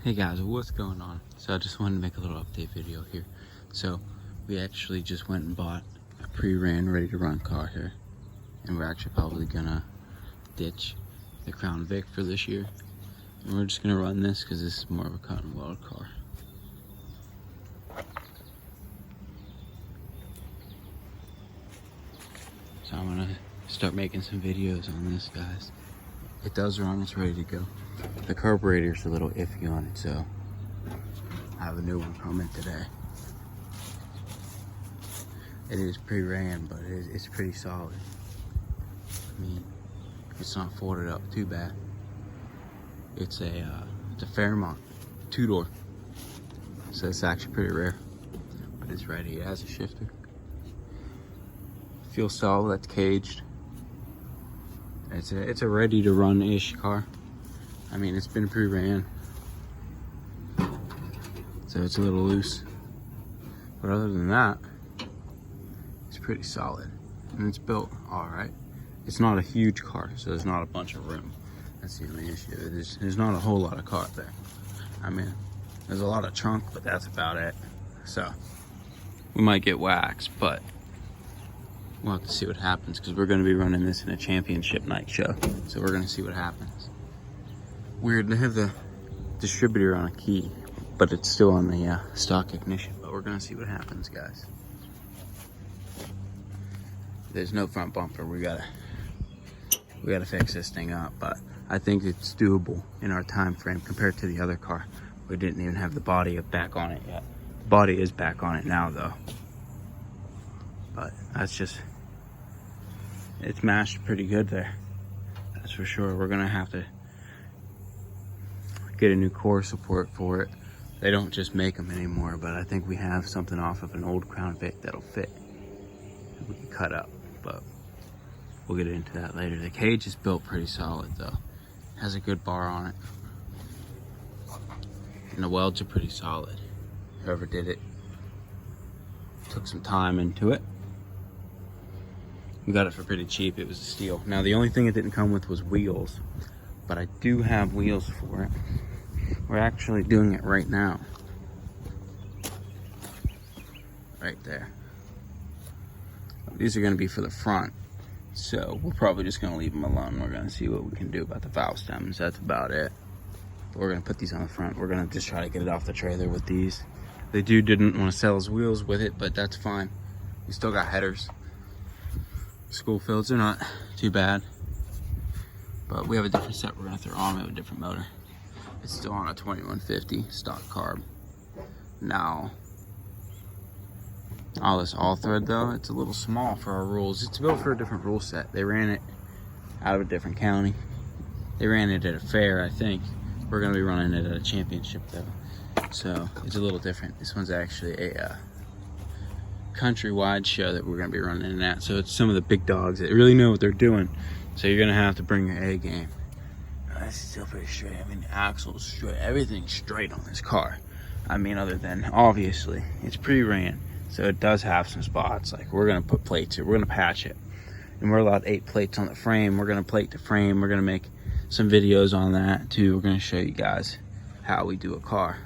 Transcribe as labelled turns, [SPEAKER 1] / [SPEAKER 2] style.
[SPEAKER 1] Hey guys, what's going on? So I just wanted to make a little update video here. So we actually just went and bought a pre-ran, ready to run car here. And we're actually probably gonna ditch the Crown Vic for this year. And we're just gonna run this because this is more of a cut and weld car. So I'm gonna start making some videos on this, guys. It does run, it's ready to go. The carburetor's a little iffy on it, so I have a new one coming today. It is pre-ran, but it's pretty solid. I mean, it's not folded up too bad. It's a fairmont 2-door, so it's actually pretty rare, but it's ready. It has a shifter. Feels solid. That's caged. It's a ready to run-ish car. I mean, it's been pre-ran, so it's a little loose. But other than that, it's pretty solid. And it's built all right. It's not a huge car, so there's not a bunch of room. That's the only issue. There's not a whole lot of car there. I mean, there's a lot of trunk, but that's about it. So we might get waxed, but we'll have to see what happens because we're going to be running this in a championship night show. So we're going to see what happens. Weird to have the distributor on a key, but it's still on the stock ignition. But we're going to see what happens, guys. There's no front bumper. We gotta fix this thing up, but I think it's doable in our time frame compared to the other car. We didn't even have the body back on it yet. The body is back on it now, though. But that's just, it's mashed pretty good there. That's for sure. We're gonna have to get a new core support for it. They don't just make them anymore, but I think we have something off of an old Crown Vic that'll fit. We can cut up, but we'll get into that later. The cage is built pretty solid though. It has a good bar on it. And the welds are pretty solid. Whoever did it took some time into it. We got it for pretty cheap. It was a steal. Now the only thing it didn't come with was wheels, but I do have wheels for it. We're actually doing it right now. Right there. These are gonna be for the front, so we're probably just gonna leave them alone. We're gonna see what we can do about the valve stems. That's about it. But we're gonna put these on the front. We're gonna just try to get it off the trailer with these. The dude didn't want to sell his wheels with it, but that's fine. We still got headers. School fields are not too bad, but we have a different set we're gonna throw on. We have a different motor. It's still on a 2150 stock carb. Now, all this all thread though, it's a little small for our rules. It's built for a different rule set. They ran it out of a different county. They ran it at a fair, I think. We're gonna be running it at a championship though. So it's a little different. This one's actually a countrywide show that we're gonna be running at. So it's some of the big dogs that really know what they're doing. So you're gonna have to bring your A game. It's still pretty straight. I mean, the axle's straight. Everything's straight on this car. I mean, other than, obviously, it's pre-ran. So it does have some spots. Like, we're gonna put plates here. We're gonna patch it. And we're allowed 8 plates on the frame. We're gonna plate the frame. We're gonna make some videos on that too. We're gonna show you guys how we do a car.